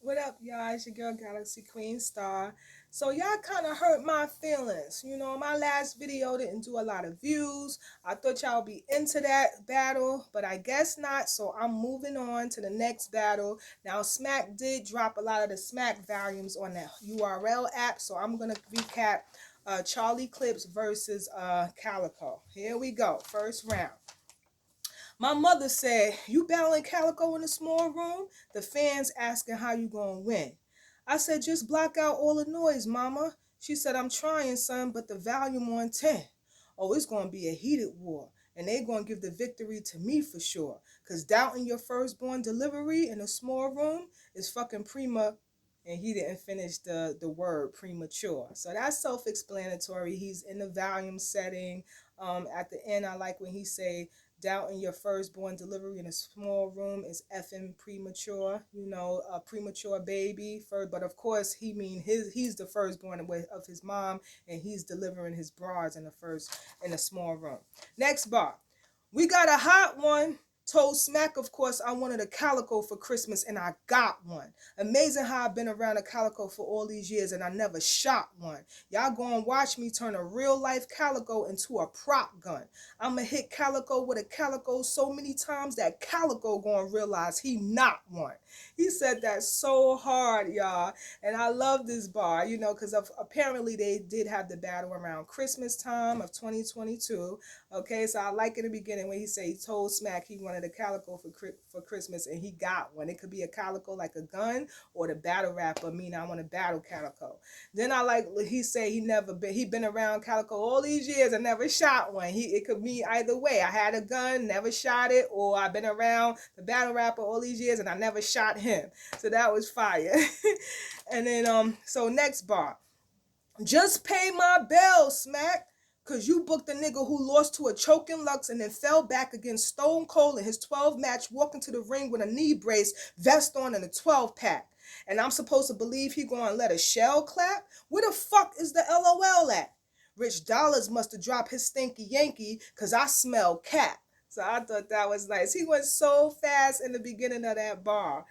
What up, y'all? It's your girl Galaxy Queen Star. So y'all kind of hurt my feelings. My last video didn't do a lot of views. I thought y'all would be into that battle, but I guess not. So I'm moving on to the next battle. Now, Smack did drop a lot of the Smack volumes on the URL app, so I'm gonna recap Charlie Clips versus Calico. Here we go. First round. My mother said, "You battling Calico in a small room?" The fans asking how you gonna win. I said, "Just block out all the noise, mama." She said, "I'm trying, son, but the volume on 10. Oh, it's gonna be a heated war. And they gonna give the victory to me for sure. Cause doubting your firstborn delivery in a small room is fucking prima." And he didn't finish the word premature. So that's self-explanatory. He's in the volume setting. At the end, I like when he say, "Doubting your firstborn delivery in a small room is effing premature." A premature baby. But of course, he's the firstborn of his mom, and he's delivering his bras in a small room. Next bar, we got a hot one. Told Smack, of course, I wanted a calico for Christmas, and I got one. Amazing how I've been around a calico for all these years, and I never shot one. Y'all go and watch me turn a real life calico into a prop gun. I'ma hit Calico with a calico so many times that Calico gonna realize he not one. He said that so hard, y'all. And I love this bar, because apparently they did have the battle around Christmas time of 2022. Okay, so I like in the beginning when he said he told Smack he wanted a calico for Christmas, and he got one. It could be a calico like a gun, or the battle rapper, meaning I want a battle calico. Then I like he said he been around calico all these years and never shot one. It could be either way. I had a gun, never shot it, or I've been around the battle rapper all these years and I never shot him. So that was fire. And then so next bar. Just pay my bill, Smack. Cause you booked a nigga who lost to a choking Lux and then fell back against Stone Cold in his 12 match, walking to the ring with a knee brace, vest on, and a 12 pack. And I'm supposed to believe he gonna let a shell clap? Where the fuck is the LOL at? Rich Dollars must have dropped his stinky Yankee, cause I smell cat. So I thought that was nice. He went so fast in the beginning of that bar.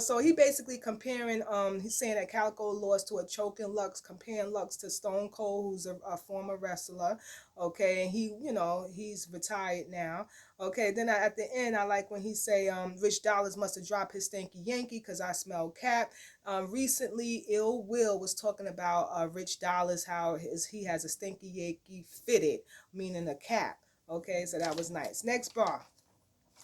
So he basically comparing, he's saying that Calico lost to a choking Lux, comparing Lux to Stone Cold, who's a former wrestler. Okay, and he's retired now. Okay, then at the end, I like when he say, Rich Dollars must have dropped his stinky Yankee because I smell cap. Recently, Ill Will was talking about Rich Dollars, how he has a stinky Yankee fitted, meaning a cap. Okay, so that was nice. Next bar.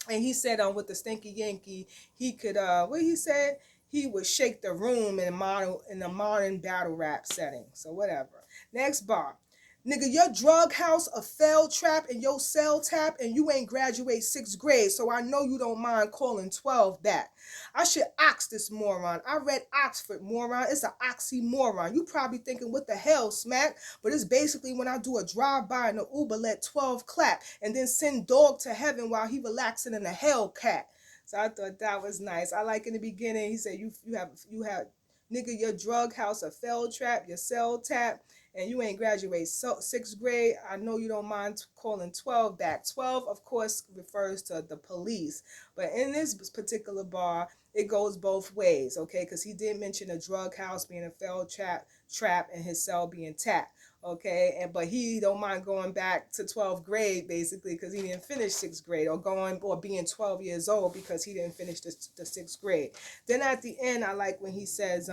And he said with the stinky Yankee, he could what he said, he would shake the room in a modern battle rap setting. So whatever. Next bar. Nigga, your drug house a failed trap and your cell tap, and you ain't graduate 6th grade, so I know you don't mind calling 12 back. I should ox this moron. I read Oxford, moron. It's an oxymoron. You probably thinking, what the hell, Smack? But it's basically when I do a drive-by in the Uber, let 12 clap, and then send dog to heaven while he relaxing in a Hellcat. So I thought that was nice. I like in the beginning, he said, you have nigga, your drug house a failed trap, your cell tap, and you ain't graduate 6th grade. I know you don't mind calling 12 back. 12, of course, refers to the police. But in this particular bar, it goes both ways, okay? Because he did mention a drug house being a failed trap and his cell being tapped. Okay, but he don't mind going back to 12th grade basically because he didn't finish 6th grade, or being 12 years old because he didn't finish the 6th grade. Then at the end, I like when he says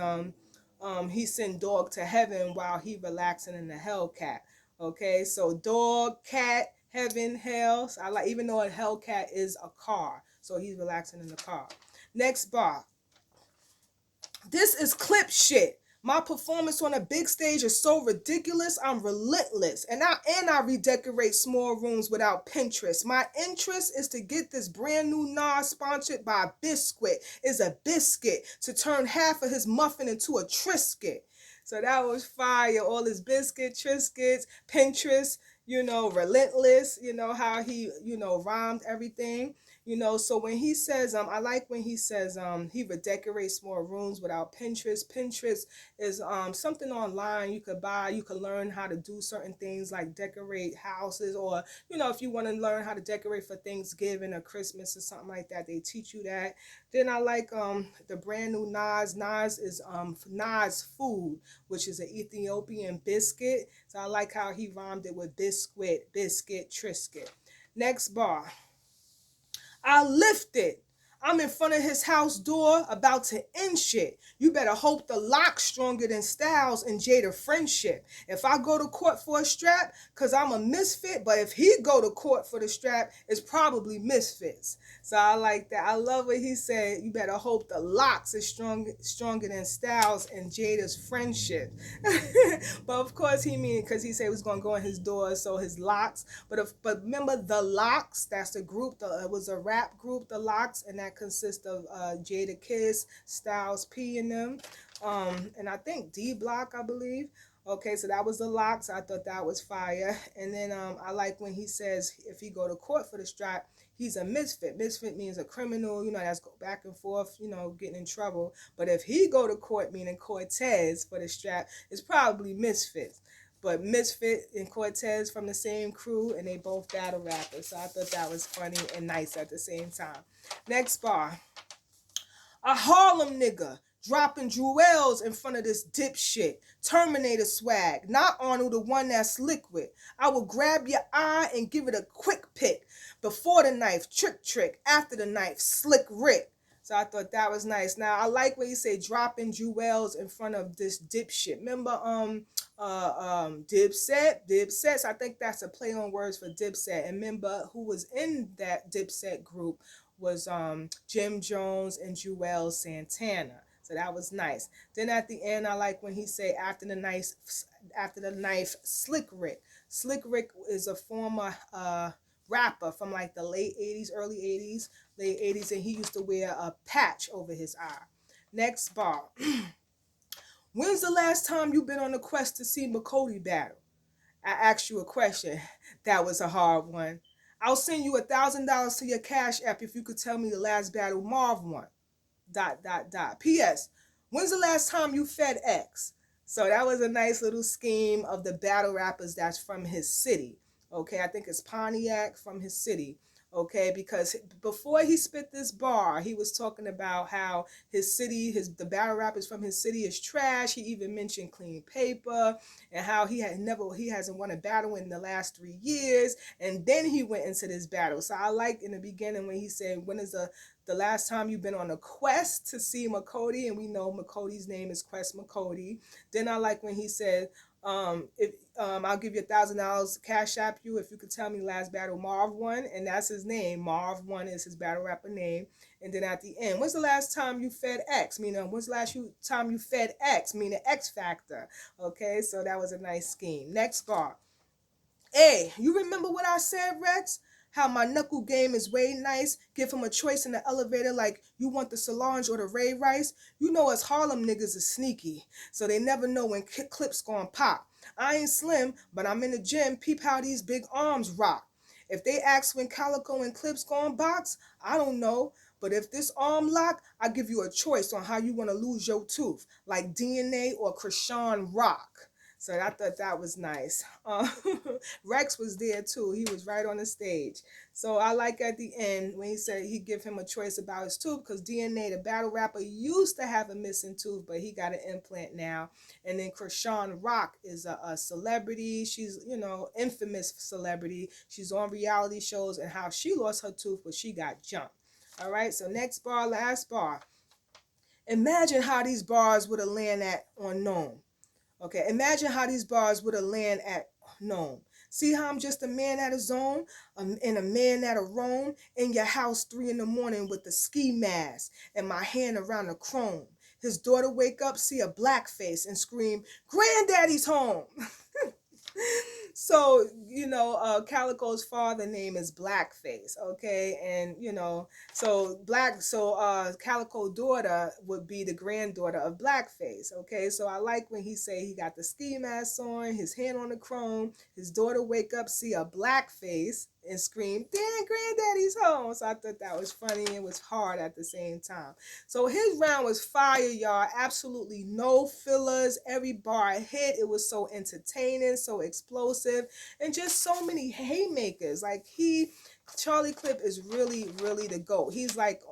he sent dog to heaven while he relaxing in the Hellcat. Okay, so dog, cat, heaven, hell. So I like, even though a Hellcat is a car, so he's relaxing in the car. Next bar. This is clip shit. My performance on a big stage is so ridiculous, I'm relentless. And I redecorate small rooms without Pinterest. My interest is to get this brand new Nas sponsored by Biscuit. Is a biscuit to turn half of his muffin into a Triscuit. So that was fire. All his biscuit, Triscuits, Pinterest, relentless, how he, rhymed everything. You know, so when he says, I like when he says, he redecorates more rooms without Pinterest. Pinterest is something online you could buy. You could learn how to do certain things like decorate houses, or you know, if you want to learn how to decorate for Thanksgiving or Christmas or something like that, they teach you that. Then I like the brand new Nas. Nas is Nas food, which is an Ethiopian biscuit. So I like how he rhymed it with biscuit, biscuit, Triscuit. Next bar. I lifted. I'm in front of his house door about to end shit. You better hope the lock's stronger than Styles and Jada friendship. If I go to court for a strap, cause I'm a misfit, but if he go to court for the strap, it's probably misfits. So I like that. I love what he said. You better hope the locks is stronger than Styles and Jada's friendship. But of course he mean because he said he was gonna go in his door, so his locks. But remember the locks? That's the group. It was a rap group, the locks, and that consists of Jada Kiss, Styles P, and them, and I think D Block, I believe. Okay, so that was the locks. I thought that was fire. And then I like when he says if he go to court for the strap, he's a misfit. Misfit means a criminal, you know, that's go back and forth, you know, getting in trouble. But if he go to court, meaning Cortez for the strap, it's probably misfits. But Misfit and Cortez from the same crew, and they both battle rappers. So I thought that was funny and nice at the same time. Next bar. A Harlem nigga dropping jewels in front of this dipshit. Terminator swag, not Arnold, the one that's liquid. I will grab your eye and give it a quick pick. Before the knife, trick, after the knife, slick Rick. So I thought that was nice. Now I like when you say dropping jewels in front of this dipshit. Remember Dipset. So I think that's a play on words for Dipset. And remember who was in that Dipset group was Jim Jones and Joel Santana. So that was nice. Then at the end, I like when he say after the knife, Slick Rick. Slick Rick is a former rapper from like the late 80s, early 80s, late 80s, and he used to wear a patch over his eye. Next bar. When's the last time you been on a quest to see McCody battle? I asked you a question. That was a hard one. I'll send you $1,000 to your Cash App if you could tell me the last battle Marv won. ... P.S. When's the last time you fed X? So that was a nice little scheme of the battle rappers that's from his city. Okay, I think it's Pontiac from his city. Okay, because before he spit this bar, he was talking about how his city, the battle rappers from his city is trash. He even mentioned Clean Paper and how he hasn't won a battle in the last 3 years. And then he went into this battle. So I like in the beginning when he said, when is the last time you've been on a quest to see McCody, and we know McCody's name is Quest McCody. Then I like when he said, if I'll give you $1,000 Cash App you if you could tell me last battle Marv won, and that's his name. Marv won is his battle rapper name. And then at the end, when's the last time you fed X? Meaning, when's the last time you fed X? Meaning X Factor. Okay, so that was a nice scheme. Next bar. Hey, you remember what I said, Rex? How my knuckle game is way nice. Give him a choice in the elevator like you want the Solange or the Ray Rice. You know us Harlem niggas is sneaky, so they never know when clips gon' pop. I ain't slim, but I'm in the gym. Peep how these big arms rock. If they ask when Calico and Clips gon' box, I don't know. But if this arm lock, I give you a choice on how you want to lose your tooth, like DNA or Krishan Rock. So I thought that was nice. Rex was there too. He was right on the stage. So I like at the end when he said he give him a choice about his tooth because DNA, the battle rapper, used to have a missing tooth, but he got an implant now. And then Krishan Rock is a celebrity. She's, you know, infamous celebrity. She's on reality shows and how she lost her tooth, but she got jumped. All right, so next bar, last bar. Imagine how these bars would have landed at on Gnome. Okay, imagine how these bars would have landed at Gnome. See how I'm just a man at a zone and a man at a roam in your house 3 in the morning with the ski mask and my hand around the chrome. His daughter wake up, see a black face and scream, "Granddaddy's home." So, you know, Calicoe's father name is Blackface, okay? And, you know, so Calicoe's daughter would be the granddaughter of Blackface, okay? So I like when he say he got the ski mask on, his hand on the chrome, his daughter wake up, see a black face and scream, "Damn, granddaddy's home." So I thought that was funny. It was hard at the same time. So his round was fire, y'all. Absolutely no fillers. Every bar hit. It was so entertaining, so explosive, and just so many haymakers. Like Charlie Clip is really, really the GOAT. He's like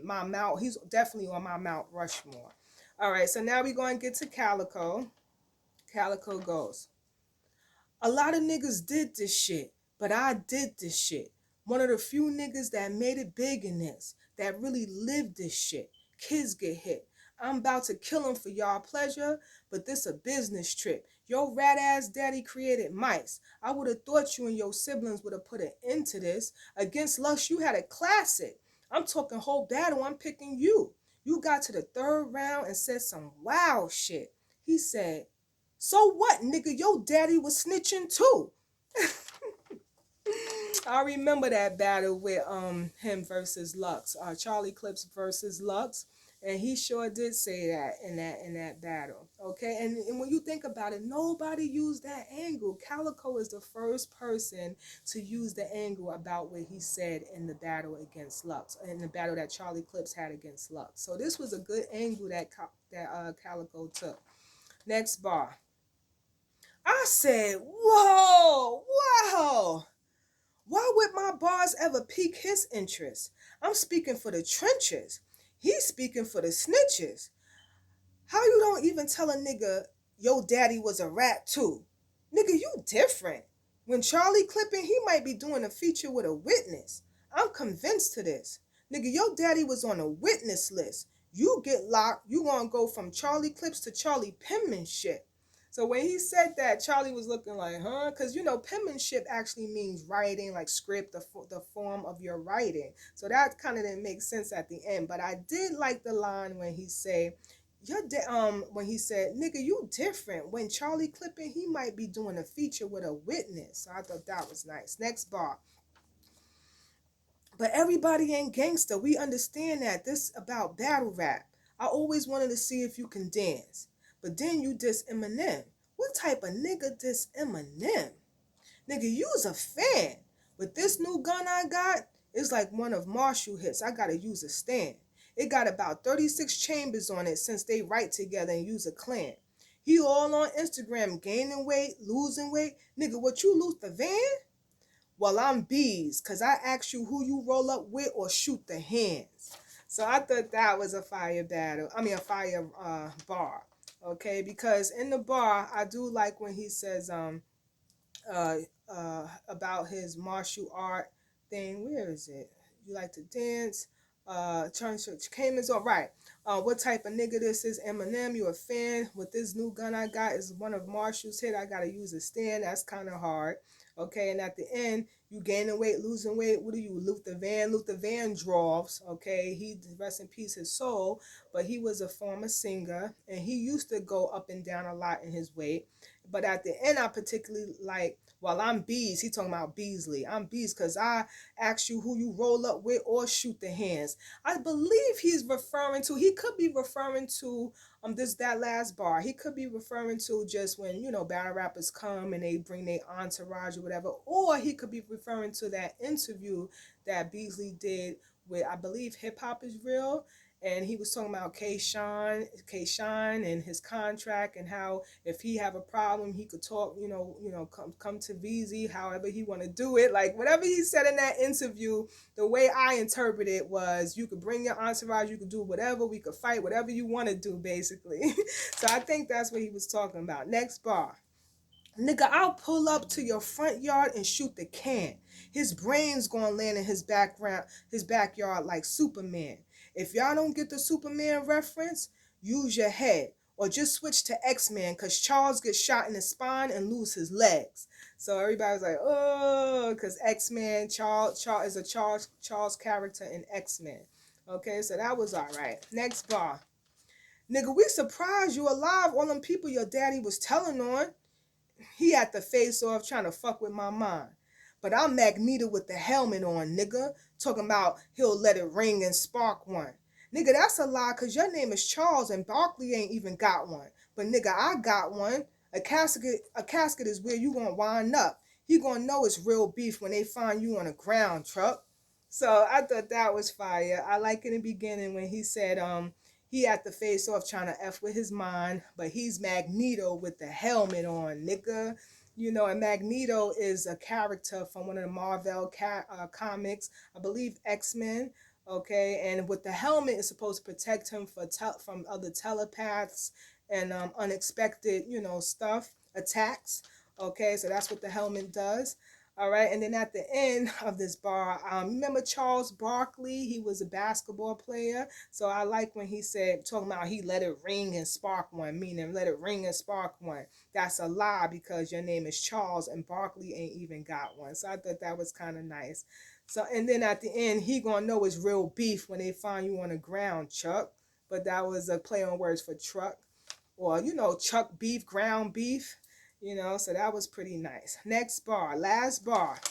my Mount. He's definitely on my Mount Rushmore. All right, so now we're going to get to CALICOE. CALICOE goes, "A lot of niggas did this shit, but I did this shit. One of the few niggas that made it big in this, that really lived this shit. Kids get hit. I'm about to kill them for y'all pleasure, but this a business trip. Your rat ass daddy created mice. I would have thought you and your siblings would have put an end to this. Against Lush, you had a classic. I'm talking whole battle, I'm picking you. You got to the third round and said some wow shit." He said, "So what, nigga? Your daddy was snitching too." I remember that battle with him versus Lux, Charlie Clips versus Lux, and he sure did say that in that battle. Okay, and when you think about it, nobody used that angle. CALICOE is the first person to use the angle about what he said in the battle against Lux, in the battle that Charlie Clips had against Lux. So this was a good angle that CALICOE took. Next bar. I said, "Whoa, wow. Why would my bars ever pique his interest? I'm speaking for the trenches. He's speaking for the snitches. How you don't even tell a nigga your daddy was a rat too? Nigga, you different. When Charlie clipping, he might be doing a feature with a witness. I'm convinced to this. Nigga, your daddy was on a witness list. You get locked, you gonna go from Charlie Clips to Charlie penmanship." So when he said that, Charlie was looking like, huh? Because, you know, penmanship actually means writing, like script, the form of your writing. So that kind of didn't make sense at the end. But I did like the line when he said, when he said, "Nigga, you different. When Charlie clipping, he might be doing a feature with a witness." So I thought that was nice. Next bar. "But everybody ain't gangster. We understand that. This about battle rap. I always wanted to see if you can dance. But then you diss Eminem. What type of nigga diss Eminem? Nigga, you's a fan. But this new gun I got is like one of Marshall hits. I gotta use a stand. It got about 36 chambers on it since they write together and use a clan. He all on Instagram gaining weight, losing weight. Nigga, what you lose the van? Well, I'm bees, cause I ask you who you roll up with or shoot the hands." So I thought that was a fire battle. I mean a fire bar. Okay, because in the bar I do like when he says about his martial art thing. Where is it? You like to dance? Church came is all right. What type of nigga this is? Eminem, you a fan? With this new gun I got is one of Marshall's hit. I gotta use a stand. That's kind of hard. Okay, and at the end, you gaining weight, losing weight. What do you? Luther Van. Luther Van draws. Okay, he rest in peace his soul, but he was a former singer and he used to go up and down a lot in his weight. But at the end, I particularly like, "While I'm bees," he talking about Beasley. "I'm bees because I ask you who you roll up with or shoot the hands." I believe he's referring to, he could be referring to that last bar. He could be referring to just when, you know, battle rappers come and they bring their entourage or whatever. Or he could be referring to that interview that Beasley did with, I believe, Hip Hop Is Real, and he was talking about K-Shine and his contract and how if he have a problem, he could talk, come to VZ, however he want to do it. Like whatever he said in that interview, the way I interpret it was you could bring your entourage, you could do whatever, we could fight, whatever you want to do, basically. So I think that's what he was talking about. Next bar. "Nigga, I'll pull up to your front yard and shoot the can. His brains gonna land in his backyard like Superman. If y'all don't get the Superman reference, use your head. Or just switch to X-Men, cause Charles gets shot in the spine and lose his legs." So everybody's like, "Oh," cause X-Men, Charles is a Charles character in X-Men. Okay, so that was all right. Next bar. "Nigga, we surprised you alive, all them people your daddy was telling on. He had to face off trying to fuck with my mind. But I'm Magneto with the helmet on, nigga. Talking about he'll let it ring and spark one. Nigga, that's a lie, cause your name is Charles and Barkley ain't even got one. But nigga, I got one. A casket is where you gonna wind up. He gonna know it's real beef when they find you on the ground, truck. So I thought that was fire. I like in the beginning when he said he had to face off trying to F with his mind, but he's Magneto with the helmet on, nigga. You know, and Magneto is a character from one of the Marvel comics, I believe X-Men. Okay, and with the helmet is supposed to protect him from other telepaths and unexpected, you know, stuff, attacks. Okay, so that's what the helmet does. All right, and then at the end of this bar, remember Charles Barkley? He was a basketball player. So I like when he said, talking about he let it ring and spark one, meaning let it ring and spark one. That's a lie because your name is Charles and Barkley ain't even got one. So I thought that was kind of nice. So, and then at the end, he gonna know it's real beef when they find you on the ground, Chuck. But that was a play on words for truck, or you know, chuck beef, ground beef. You know, so that was pretty nice. Next bar, last bar.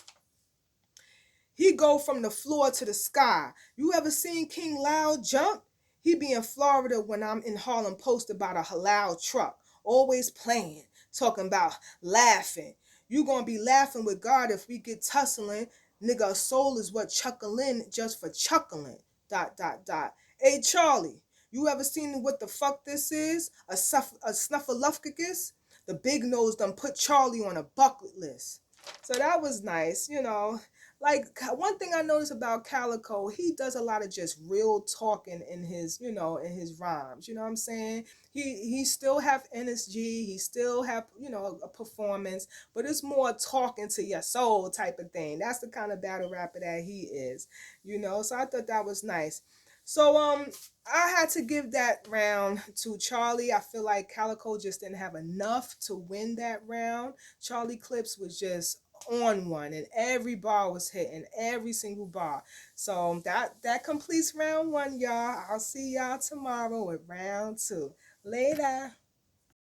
He go from the floor to the sky. You ever seen King Loud jump? He be in Florida when I'm in Harlem posted by the halal truck. Always playing, talking about laughing. You gonna be laughing with God if we get tussling. Nigga, a soul is what chuckling just for chuckling. Dot dot dot. Hey Charlie, you ever seen what the fuck this is? A snuffleupagus? The big nose done put Charlie on a bucket list. So that was nice, you know. Like one thing I noticed about CALICOE, he does a lot of just real talking in his, you know, in his rhymes. You know what I'm saying? He still have energy, he still have, you know, a performance, but it's more talking to your soul type of thing. That's the kind of battle rapper that he is, you know. So I thought that was nice. So I had to give that round to Charlie. I feel like CALICOE just didn't have enough to win that round. Charlie Clips was just on one and every bar was hitting, every single bar. So that completes round one, y'all. I'll see y'all tomorrow with round two. Later.